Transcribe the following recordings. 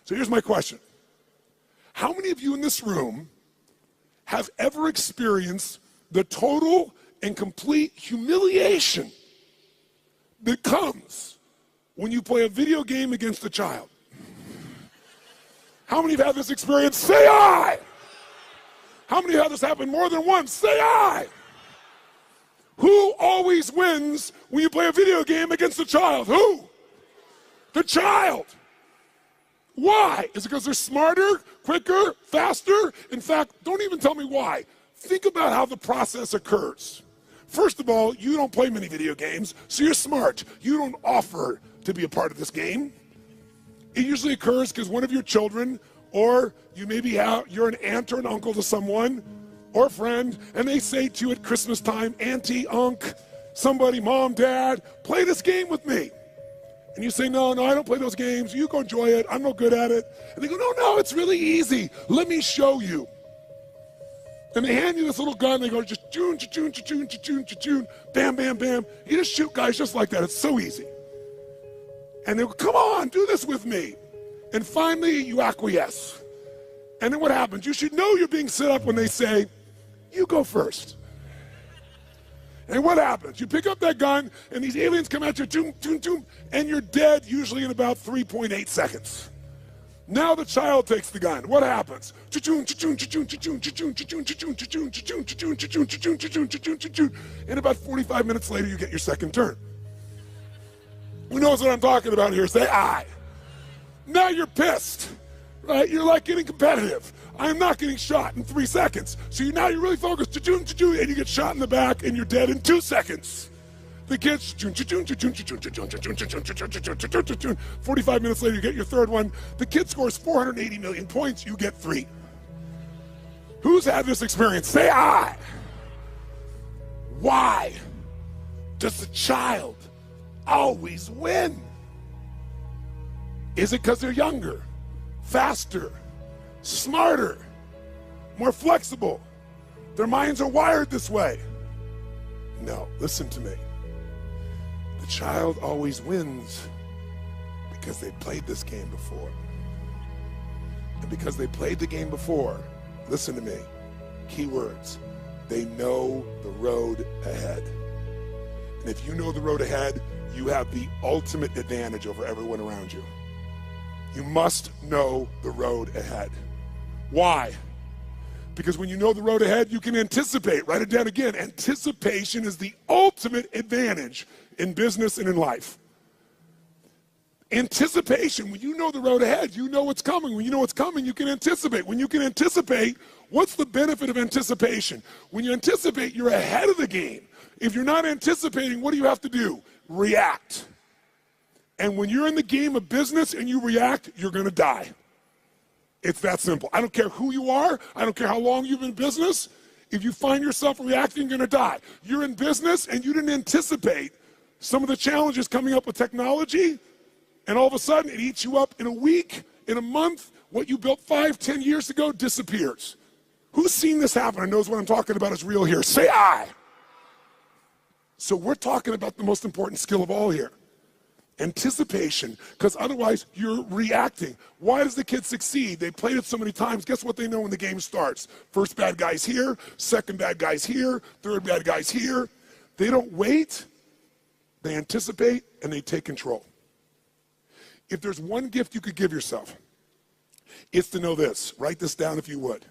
So here's my question. How many of you in this room have ever experienced the total and complete humiliation that comes when you play a video game against a child? How many have had this experience? Say aye. How many have had this happen more than once? Say aye. Who always wins when you play a video game against a child? Who? The child. Why? Is it because they're smarter, quicker, faster? In fact, don't even tell me why. Think about how the process occurs. First of all, you don't play many video games, so you're smart. You don't offer to be a part of this game. It usually occurs because one of your children, or you maybe you're an aunt or an uncle to someone, or a friend, and they say to you at Christmas time, auntie, unc, somebody, mom, dad, play this game with me. And you say, no, I don't play those games. You go enjoy it. I'm no good at it. And they go, no, it's really easy. Let me show you. And they hand you this little gun. They go, just choon, choon, choon, choon, choon, bam, bam, bam. You just shoot guys just like that. It's so easy. And they go, come on, do this with me. And finally, you acquiesce. And then what happens? You should know you're being set up when they say, you go first. And what happens? You pick up that gun, and these aliens come at you, toom, toom, toom, and you're dead usually in about 3.8 seconds. Now the child takes the gun. What happens? And about 45 minutes later, you get your second turn. Who knows what I'm talking about here? Say aye. Now you're pissed, right? You're like getting competitive. I'm not getting shot in 3 seconds. So now you're really focused, and you get shot in the back, and you're dead in 2 seconds. The kids, 45 minutes later, you get your third one. The kid scores 480 million points, you get 3. Who's had this experience? Say aye. Why does the child always win? Is it because they're younger, faster, smarter, more flexible? Their minds are wired this way. No, listen to me. The child always wins because they played this game before. And because they played the game before, listen to me, keywords, they know the road ahead. And if you know the road ahead, you have the ultimate advantage over everyone around you. You must know the road ahead. Why? Because when you know the road ahead, you can anticipate. Write it down again. Anticipation is the ultimate advantage in business and in life. Anticipation, when you know the road ahead, you know what's coming. When you know what's coming, you can anticipate. When you can anticipate, what's the benefit of anticipation? When you anticipate, you're ahead of the game. If you're not anticipating, what do you have to do? React. And when you're in the game of business and you react, you're going to die. It's that simple. I don't care who you are. I don't care how long you've been in business. If you find yourself reacting, you're going to die. You're in business and you didn't anticipate some of the challenges coming up with technology, and all of a sudden it eats you up in a week, in a month. What you built 5-10 years ago disappears. Who's seen this happen and knows what I'm talking about is real here? Say aye. So we're talking about the most important skill of all here. Anticipation, because otherwise you're reacting. Why does the kid succeed? They played it so many times. Guess what they know when the game starts? First bad guy's here, second bad guy's here, third bad guy's here. They don't wait, they anticipate, and they take control. If there's one gift you could give yourself, it's to know this. Write this down if you would.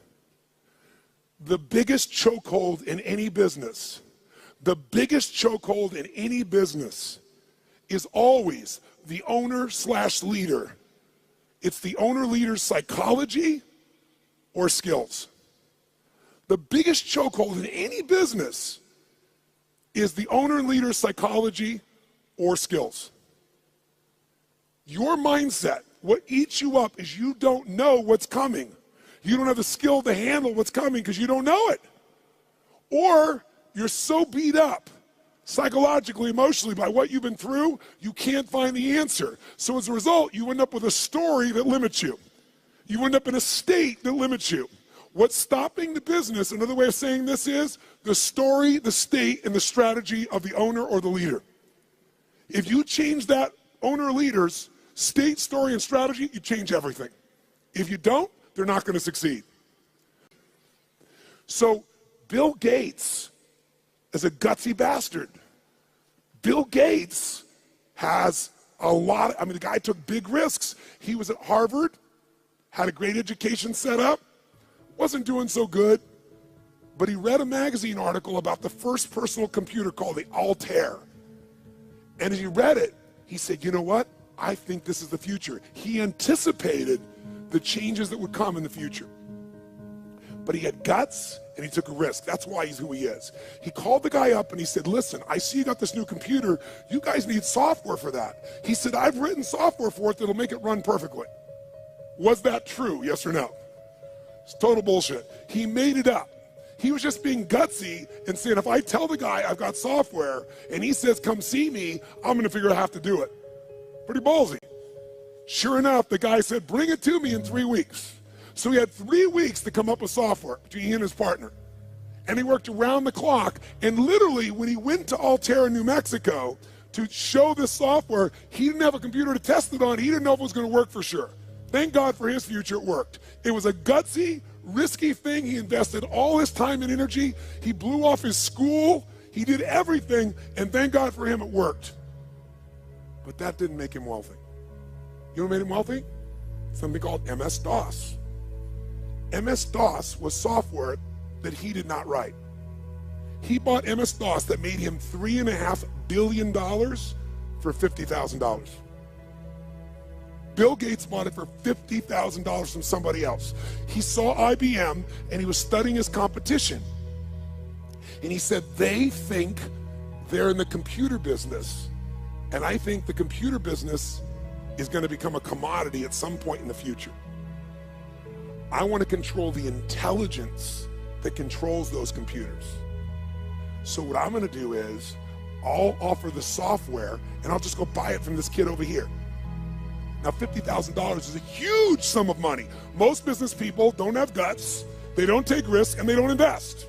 The biggest chokehold in any business, is always the owner/leader. It's the owner-leader's psychology or skills. The biggest chokehold in any business is the owner-leader's psychology or skills. Your mindset, what eats you up is you don't know what's coming. You don't have the skill to handle what's coming because you don't know it. Or you're so beat up psychologically, emotionally, by what you've been through, you can't find the answer. So as a result, you end up with a story that limits you. You end up in a state that limits you. What's stopping the business, another way of saying this is the story, the state, and the strategy of the owner or the leader. If you change that owner or leader's state, story, and strategy, you change everything. If you don't, they're not going to succeed. So Bill Gates is a gutsy bastard. Bill Gates has a lot of, the guy took big risks. He was at Harvard, had a great education set up, wasn't doing so good, but he read a magazine article about the first personal computer called the Altair. And as he read it, he said, you know what? I think this is the future. He anticipated the changes that would come in the future. But he had guts and he took a risk. That's why he's who he is. He called the guy up and he said, listen, I see you got this new computer. You guys need software for that. He said, I've written software for it that'll make it run perfectly. Was that true? Yes or no? It's total bullshit. He made it up. He was just being gutsy and saying, if I tell the guy I've got software and he says, come see me, I'm going to figure out how to do it. Pretty ballsy. Sure enough, the guy said, bring it to me in 3 weeks. So he had 3 weeks to come up with software between he and his partner. And he worked around the clock. And literally, when he went to Altair in New Mexico to show this software, he didn't have a computer to test it on. He didn't know if it was going to work for sure. Thank God for his future, it worked. It was a gutsy, risky thing. He invested all his time and energy. He blew off his school. He did everything. And thank God for him, it worked. But that didn't make him wealthy. You know what made him wealthy? Something called MS-DOS. MS-DOS was software that he did not write. He bought MS-DOS that made him $3.5 billion for $50,000. Bill Gates bought it for $50,000 from somebody else. He saw IBM and he was studying his competition. And he said, they think they're in the computer business. And I think the computer business is going to become a commodity at some point in the future. I want to control the intelligence that controls those computers. So what I'm going to do is I'll offer the software and I'll just go buy it from this kid over here. Now, $50,000 is a huge sum of money. Most business people don't have guts, they don't take risks, and they don't invest.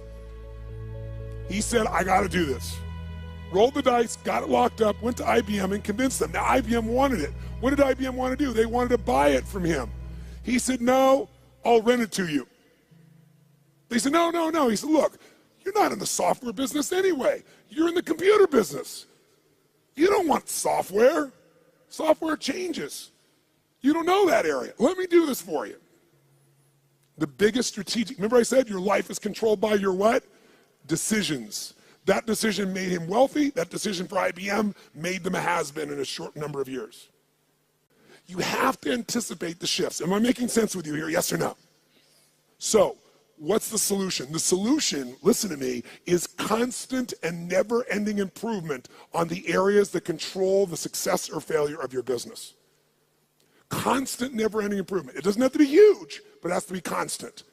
He said, I got to do this. Rolled the dice, got it locked up, went to IBM and convinced them. Now, IBM wanted it. What did IBM want to do? They wanted to buy it from him. He said, no, I'll rent it to you. They said, no, no, no. He said, look, you're not in the software business anyway. You're in the computer business. You don't want software. Software changes. You don't know that area. Let me do this for you. The biggest strategic, remember I said your life is controlled by your what? Decisions. That decision made him wealthy. That decision for IBM made them a has-been in a short number of years. You have to anticipate the shifts. Am I making sense with you here, yes or no? So, what's the solution? The solution, listen to me, is constant and never-ending improvement on the areas that control the success or failure of your business. Constant, never-ending improvement. It doesn't have to be huge, but it has to be constant.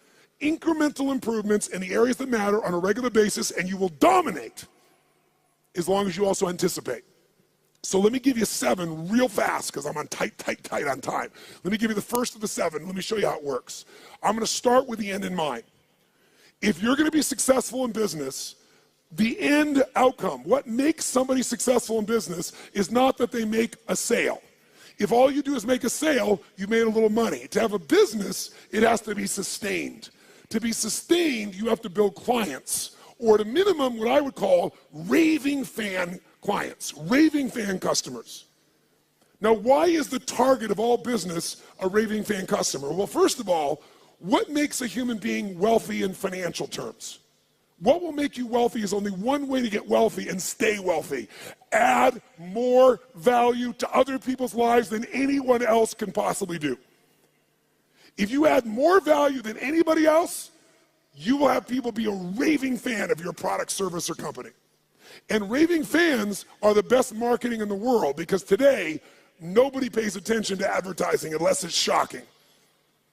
Incremental improvements in the areas that matter on a regular basis, and you will dominate as long as you also anticipate. So let me give you 7 real fast because I'm on tight on time. Let me give you the first of the 7. Let me show you how it works. I'm going to start with the end in mind. If you're going to be successful in business, the end outcome, what makes somebody successful in business is not that they make a sale. If all you do is make a sale, you made a little money. To have a business, it has to be sustained. To be sustained, you have to build clients, or at a minimum, what I would call raving fan clients, raving fan customers. Now, why is the target of all business a raving fan customer? Well, first of all, what makes a human being wealthy in financial terms? What will make you wealthy is only one way to get wealthy and stay wealthy. Add more value to other people's lives than anyone else can possibly do. If you add more value than anybody else, you will have people be a raving fan of your product, service, or company. And raving fans are the best marketing in the world because today, nobody pays attention to advertising unless it's shocking.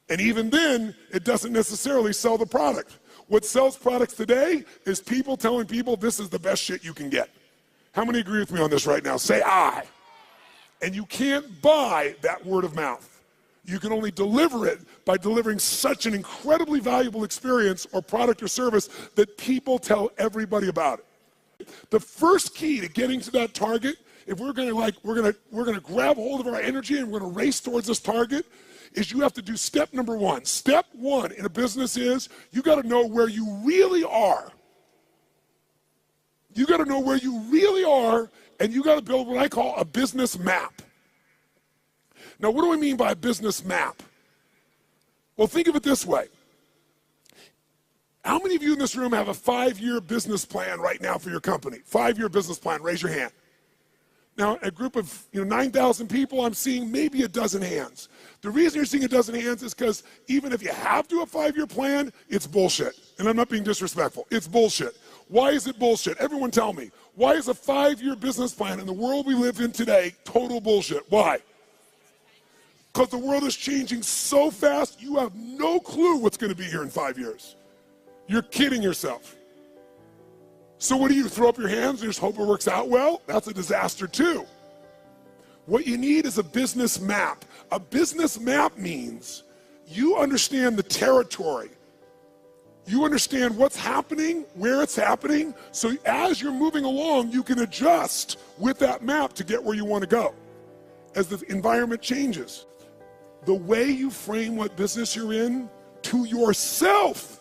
And even then, it doesn't necessarily sell the product. What sells products today is people telling people this is the best shit you can get. How many agree with me on this right now? Say aye. And you can't buy that word of mouth. You can only deliver it by delivering such an incredibly valuable experience or product or service that people tell everybody about it. The first key to getting to that target, if we're gonna grab hold of our energy and we're gonna race towards this target, is you have to do step number one. Step one in a business is you got to know where you really are. You got to know where you really are, and you got to build what I call a business map. Now, what do I mean by a business map? Well, think of it this way. How many of you in this room have a 5-year business plan right now for your company? 5-year business plan, raise your hand. Now, a group of 9,000 people, I'm seeing maybe a dozen hands. The reason you're seeing a dozen hands is because even if you have to have a 5-year plan, it's bullshit. And I'm not being disrespectful. It's bullshit. Why is it bullshit? Everyone tell me. Why is a 5-year business plan in the world we live in today total bullshit? Why? Because the world is changing so fast, you have no clue what's going to be here in 5 years. You're kidding yourself. So what do you throw up your hands and just hope it works out well? That's a disaster too. What you need is a business map. A business map means you understand the territory. You understand what's happening, where it's happening, so as you're moving along, you can adjust with that map to get where you want to go as the environment changes. The way you frame what business you're in to yourself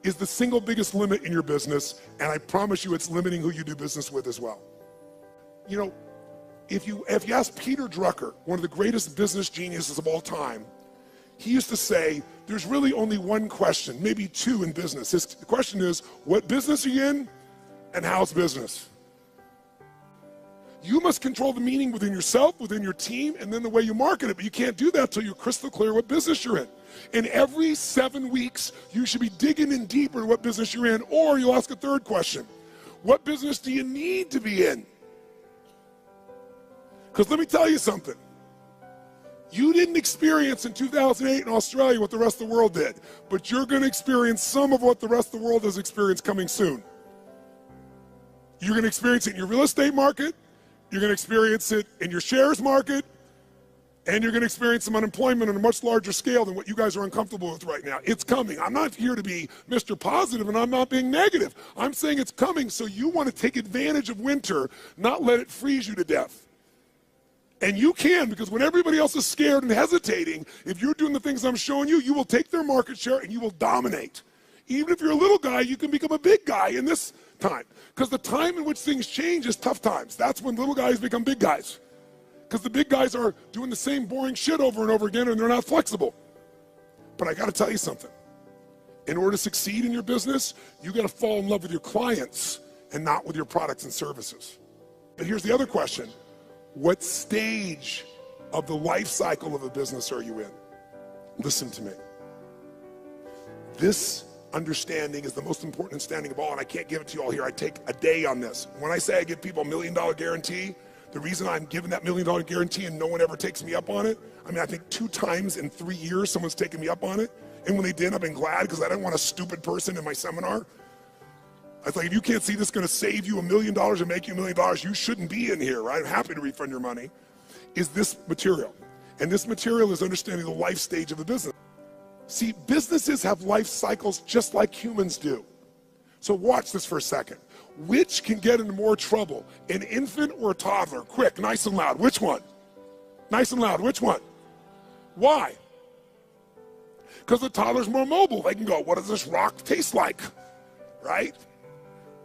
is the single biggest limit in your business, and I promise you it's limiting who you do business with as well. You know, if you ask Peter Drucker, one of the greatest business geniuses of all time, he used to say, there's really only one question, maybe two in business. The question is, what business are you in, and how's business? You must control the meaning within yourself, within your team, and then the way you market it, but you can't do that until you're crystal clear what business you're in. And every 7 weeks, you should be digging in deeper to what business you're in, or you'll ask a third question. What business do you need to be in? Because let me tell you something. You didn't experience in 2008 in Australia what the rest of the world did, but you're going to experience some of what the rest of the world has experienced coming soon. You're going to experience it in your real estate market, you're going to experience it in your shares market, and you're going to experience some unemployment on a much larger scale than what you guys are uncomfortable with right now. It's coming. I'm not here to be Mr. Positive, and I'm not being negative. I'm saying it's coming, so you want to take advantage of winter, not let it freeze you to death. And you can, because when everybody else is scared and hesitating, if you're doing the things I'm showing you, you will take their market share and you will dominate. Even if you're a little guy, you can become a big guy in this time. Because the time in which things change is tough times. That's when little guys become big guys. Because the big guys are doing the same boring shit over and over again and they're not flexible. But I got to tell you something. In order to succeed in your business, you got to fall in love with your clients and not with your products and services. But here's the other question. What stage of the life cycle of a business are you in? Listen to me. This understanding is the most important understanding of all, and I can't give it to you all here. I take a day on this. When I say I give people $1 million guarantee, the reason I'm giving that $1 million guarantee and no one ever takes me up on it, I mean, I think 2 times in 3 years someone's taken me up on it. And when they did, I've been glad because I didn't want a stupid person in my seminar. I was like, if you can't see this is going to save you $1 million and make you $1 million, you shouldn't be in here, right? I'm happy to refund your money. Is this material. And this material is understanding the life stage of the business. See, businesses have life cycles just like humans do. So watch this for a second. Which can get into more trouble, an infant or a toddler? Quick, nice and loud. Which one? Nice and loud. Which one? Why? Because the toddler's more mobile. They can go, what does this rock taste like? Right?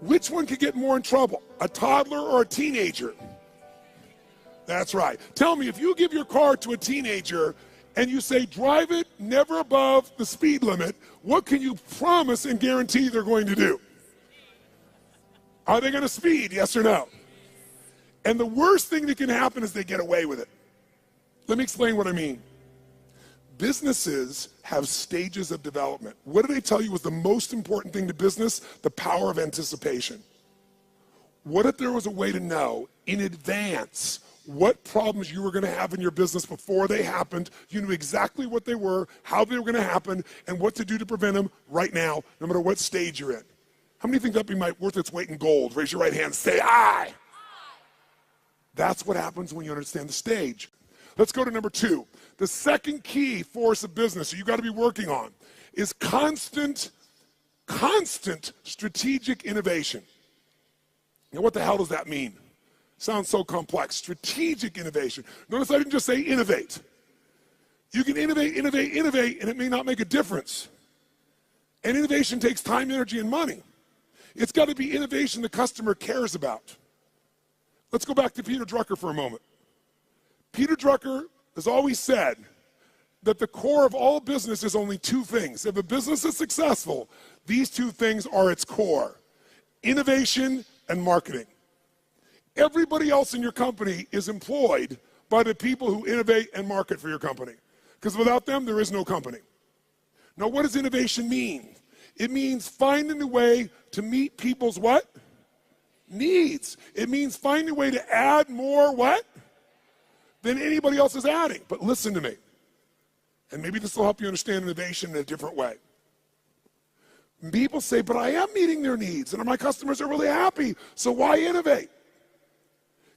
Which one could get more in trouble, a toddler or a teenager? That's right. Tell me, if you give your car to a teenager and you say, drive it never above the speed limit, what can you promise and guarantee they're going to do? Are they going to speed, yes or no? And the worst thing that can happen is they get away with it. Let me explain what I mean. Businesses have stages of development. What did I tell you was the most important thing to business? The power of anticipation. What if there was a way to know in advance what problems you were going to have in your business before they happened? You knew exactly what they were, how they were going to happen, and what to do to prevent them right now, no matter what stage you're in. How many think that'd be worth its weight in gold? Raise your right hand, say aye. That's what happens when you understand the stage. Let's go to number 2. The second key force of business that you got to be working on is constant strategic innovation. Now, what the hell does that mean? Sounds so complex. Strategic innovation. Notice I didn't just say innovate. You can innovate, innovate, innovate, and it may not make a difference. And innovation takes time, energy, and money. It's got to be innovation the customer cares about. Let's go back to Peter Drucker for a moment. Peter Drucker has always said that the core of all business is only two things. If a business is successful, these two things are its core: innovation and marketing. Everybody else in your company is employed by the people who innovate and market for your company. Because without them, there is no company. Now, what does innovation mean? It means finding a way to meet people's what? Needs. It means finding a way to add more what? Than anybody else is adding. But listen to me. And maybe this will help you understand innovation in a different way. People say, but I am meeting their needs and my customers are really happy, so why innovate?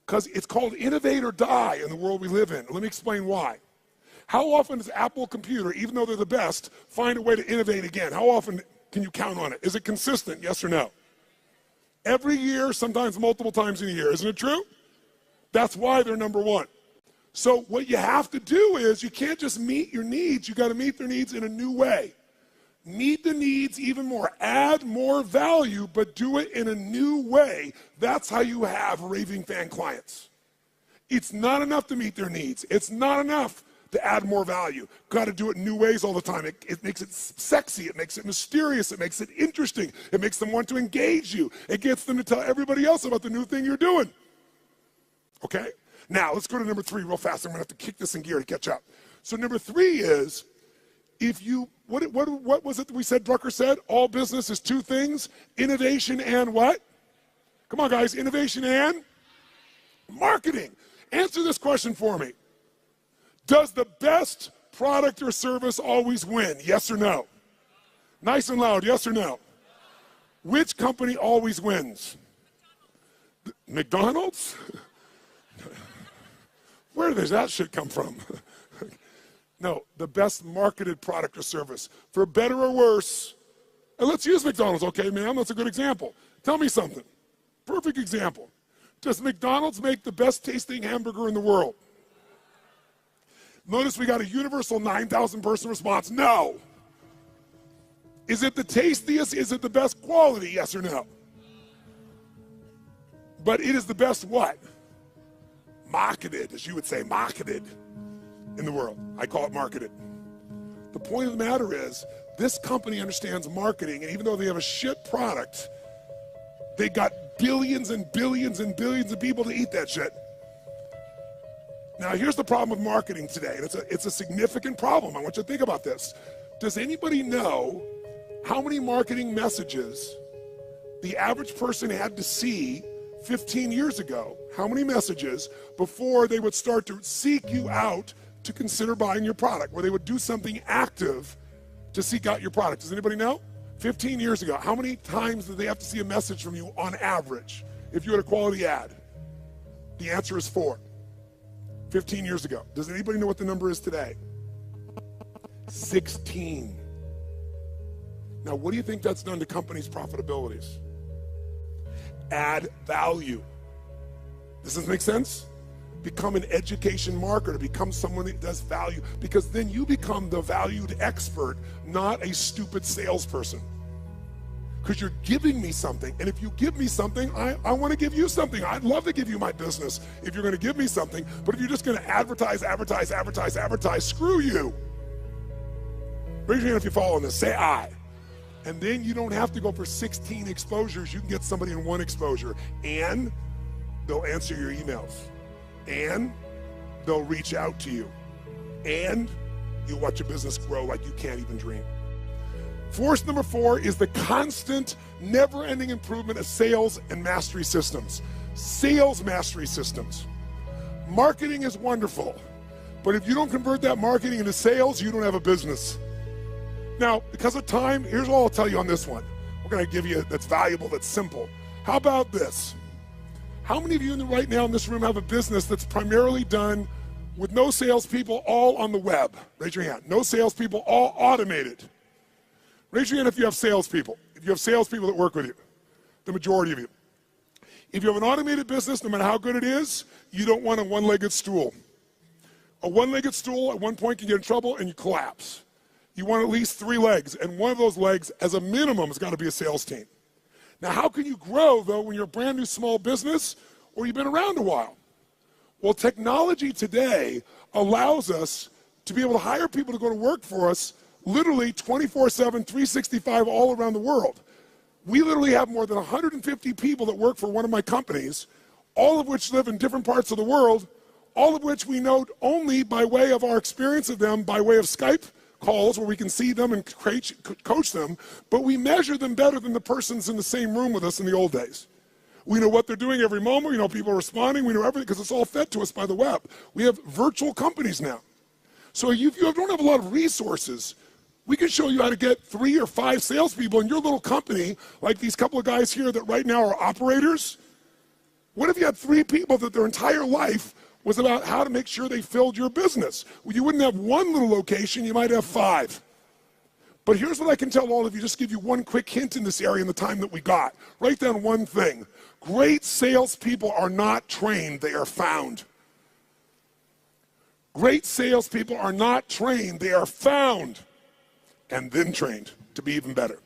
Because it's called innovate or die in the world we live in. Let me explain why. How often does Apple Computer, even though they're the best, find a way to innovate again? How often can you count on it? Is it consistent, yes or no? Every year, sometimes multiple times in a year. Isn't it true? That's why they're number one. So what you have to do is you can't just meet your needs. You got to meet their needs in a new way. Meet the needs even more. Add more value, but do it in a new way. That's how you have raving fan clients. It's not enough to meet their needs. It's not enough to add more value. Got to do it in new ways all the time. It makes it sexy. It makes it mysterious. It makes it interesting. It makes them want to engage you. It gets them to tell everybody else about the new thing you're doing. Okay? Now, let's go to number 3 real fast. I'm going to have to kick this in gear to catch up. So number 3 is, if you, what was it that we said, Drucker said? All business is 2 things, innovation and what? Come on, guys, innovation and marketing. Answer this question for me. Does the best product or service always win? Yes or no? Nice and loud, yes or no? Which company always wins? McDonald's? Where does that shit come from? No, the best marketed product or service. For better or worse, and let's use McDonald's, okay, ma'am? That's a good example. Tell me something. Perfect example. Does McDonald's make the best tasting hamburger in the world? Notice we got a universal 9,000 person response. No. Is it the tastiest? Is it the best quality? Yes or no? But it is the best what? Marketed, as you would say, marketed in the world. I call it marketed. The point of the matter is, this company understands marketing, and even though they have a shit product, they got billions and billions and billions of people to eat that shit. Now, here's the problem with marketing today, and it's a significant problem. I want you to think about this. Does anybody know how many marketing messages the average person had to see 15 years ago? How many messages before they would start to seek you out to consider buying your product, where they would do something active to seek out your product? Does anybody know? 15 years ago, how many times did they have to see a message from you on average if you had a quality ad? The answer is 4. 15 years ago. Does anybody know what the number is today? 16. Now, what do you think that's done to companies' profitabilities? Add value. Does this make sense? Become an education marketer. Become someone that does value, because then you become the valued expert, not a stupid salesperson. Because you're giving me something, and if you give me something, I want to give you something. I'd love to give you my business if you're going to give me something, but if you're just going to advertise, screw you. Raise your hand if you follow this. Say I. And then you don't have to go for 16 exposures. You can get somebody in 1 exposure, and they'll answer your emails, and they'll reach out to you, and you'll watch your business grow like you can't even dream. Force number 4 is the constant, never-ending improvement of sales and mastery systems. Sales mastery systems. Marketing is wonderful, but if you don't convert that marketing into sales, you don't have a business. Now, because of time, here's all I'll tell you on this one. We're going to give you that's valuable, that's simple. How about this? How many of you right now in this room have a business that's primarily done with no salespeople, all on the web? Raise your hand. No salespeople, all automated. Raise your hand if you have salespeople. If you have salespeople that work with you, the majority of you. If you have an automated business, no matter how good it is, you don't want a one-legged stool. A one-legged stool at one point can get in trouble and you collapse. You want at least 3 legs, and one of those legs, as a minimum, has got to be a sales team. Now, how can you grow, though, when you're a brand new small business or you've been around a while? Well, technology today allows us to be able to hire people to go to work for us literally 24/7, 365 all around the world. We literally have more than 150 people that work for one of my companies, all of which live in different parts of the world, all of which we know only by way of our experience of them, by way of Skype calls where we can see them and coach them, but we measure them better than the persons in the same room with us in the old days. We know what they're doing every moment. We know people are responding. We know everything because it's all fed to us by the web. We have virtual companies now. So if you don't have a lot of resources, we can show you how to get 3 or 5 salespeople in your little company, like these couple of guys here that right now are operators. What if you had 3 people that their entire life was about how to make sure they filled your business? Well, you wouldn't have 1 little location, you might have 5. But here's what I can tell all of you, just give you one quick hint in this area in the time that we got. Write down one thing. Great salespeople are not trained, they are found. Great salespeople are not trained, they are found and then trained to be even better.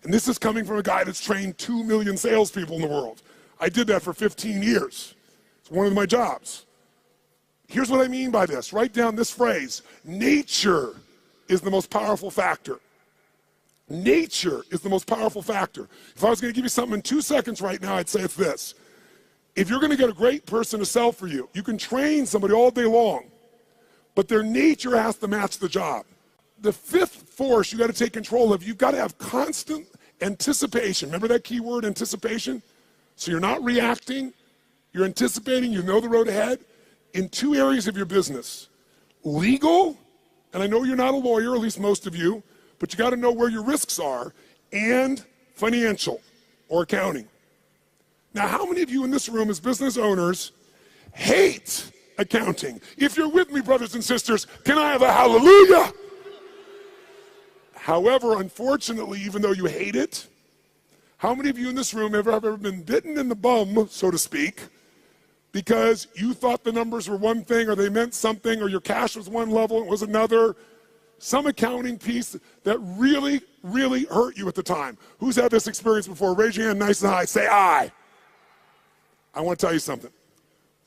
And this is coming from a guy that's trained 2 million salespeople in the world. I did that for 15 years. It's one of my jobs. Here's what I mean by this. Write down this phrase. Nature is the most powerful factor. Nature is the most powerful factor. If I was going to give you something in 2 seconds right now, I'd say it's this. If you're going to get a great person to sell for you, you can train somebody all day long, but their nature has to match the job. The 5th force you got to take control of, you've got to have constant anticipation. Remember that key word, anticipation? So you're not reacting, you're anticipating, you know the road ahead in 2 areas of your business. Legal, and I know you're not a lawyer, at least most of you, but you got to know where your risks are, and financial or accounting. Now, how many of you in this room as business owners hate accounting? If you're with me, brothers and sisters, can I have a hallelujah? However, unfortunately, even though you hate it, how many of you in this room have ever been bitten in the bum, so to speak, because you thought the numbers were one thing or they meant something or your cash was one level and it was another? Some accounting piece that really, really hurt you at the time. Who's had this experience before? Raise your hand nice and high. Say I. I want to tell you something.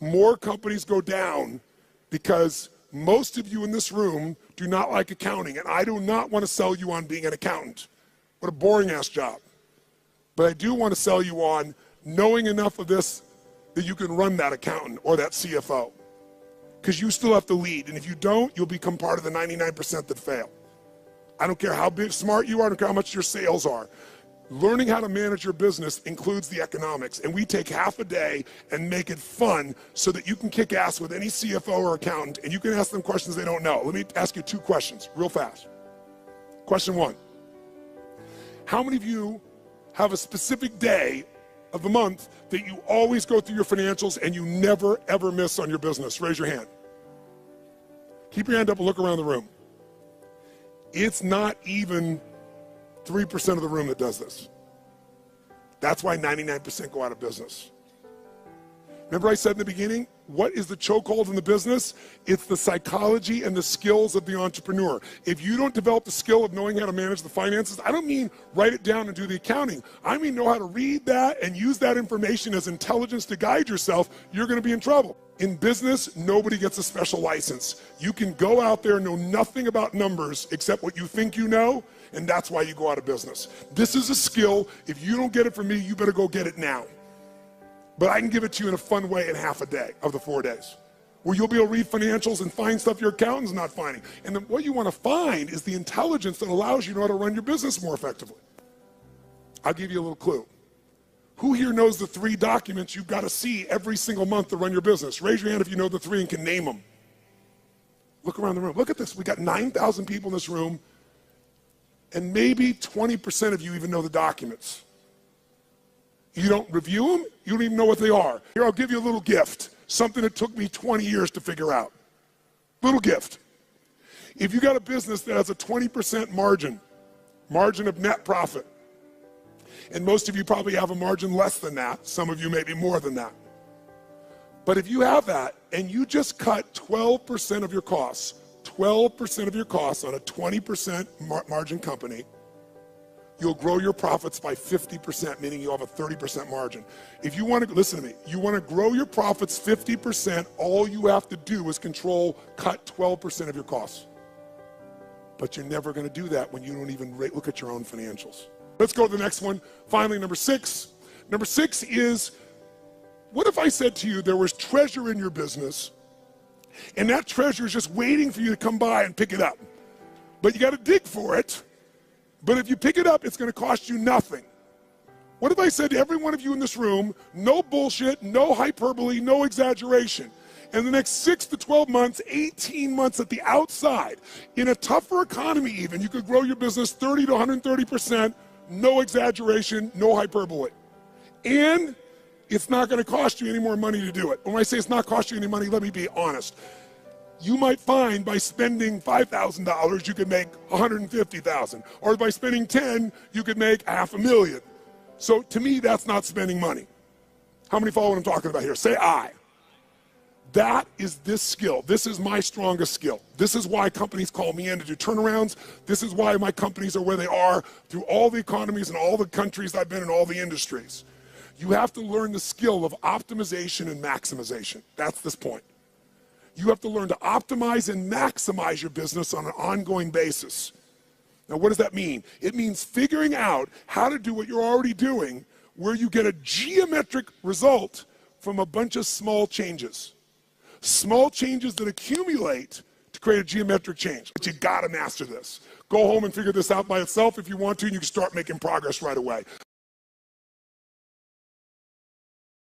More companies go down because most of you in this room do not like accounting, and I do not want to sell you on being an accountant. What a boring ass job. But I do want to sell you on knowing enough of this that you can run that accountant or that CFO. Because you still have to lead, and if you don't, you'll become part of the 99% that fail. I don't care how big, smart you are, I don't care how much your sales are. Learning how to manage your business includes the economics, and we take half a day and make it fun so that you can kick ass with any CFO or accountant, and you can ask them questions they don't know. Let me ask you 2 questions real fast. Question 1. How many of you have a specific day of the month that you always go through your financials and you never, ever miss on your business? Raise your hand. Keep your hand up and look around the room. It's not even 3% of the room that does this. That's why 99% go out of business. Remember I said in the beginning, what is the chokehold in the business? It's the psychology and the skills of the entrepreneur. If you don't develop the skill of knowing how to manage the finances, I don't mean write it down and do the accounting. I mean know how to read that and use that information as intelligence to guide yourself. You're going to be in trouble. In business, nobody gets a special license. You can go out there and know nothing about numbers except what you think you know, and that's why you go out of business. This is a skill. If you don't get it from me, you better go get it now. But I can give it to you in a fun way in half a day of the 4 days, where you'll be able to read financials and find stuff your accountant's not finding. And then what you want to find is the intelligence that allows you to know how to run your business more effectively. I'll give you a little clue. Who here knows the 3 documents you've got to see every single month to run your business? Raise your hand if you know the 3 and can name them. Look around the room. Look at this. We got 9,000 people in this room, and maybe 20% of you even know the documents. You don't review them, you don't even know what they are. Here, I'll give you a little gift, something that took me 20 years to figure out. Little gift. If you got a business that has a 20% margin of net profit, and most of you probably have a margin less than that, some of you maybe more than that. But if you have that and you just cut 12% of your costs, 12% of your costs on a 20% margin company, you'll grow your profits by 50%, meaning you'll have a 30% margin. If you want to, listen to me, you want to grow your profits 50%, all you have to do is cut 12% of your costs. But you're never going to do that when you don't even look at your own financials. Let's go to the next one. Finally, number 6. Number 6 is, what if I said to you there was treasure in your business and that treasure is just waiting for you to come by and pick it up? But you got to dig for it. But if you pick it up, it's going to cost you nothing. What if I said to every one of you in this room, no bullshit, no hyperbole, no exaggeration. In the next 6 to 12 months, 18 months at the outside, in a tougher economy even, you could grow your business 30 to 130%, no exaggeration, no hyperbole. And it's not going to cost you any more money to do it. When I say it's not cost you any money, let me be honest. You might find by spending $5,000, you could make $150,000. Or by spending 10, you could make $500,000. So to me, that's not spending money. How many follow what I'm talking about here? Say aye. That is this skill. This is my strongest skill. This is why companies call me in to do turnarounds. This is why my companies are where they are through all the economies and all the countries I've been in, all the industries. You have to learn the skill of optimization and maximization. That's this point. You have to learn to optimize and maximize your business on an ongoing basis. Now, what does that mean? It means figuring out how to do what you're already doing, where you get a geometric result from a bunch of small changes. Small changes that accumulate to create a geometric change. But you gotta master this. Go home and figure this out by itself if you want to, and you can start making progress right away.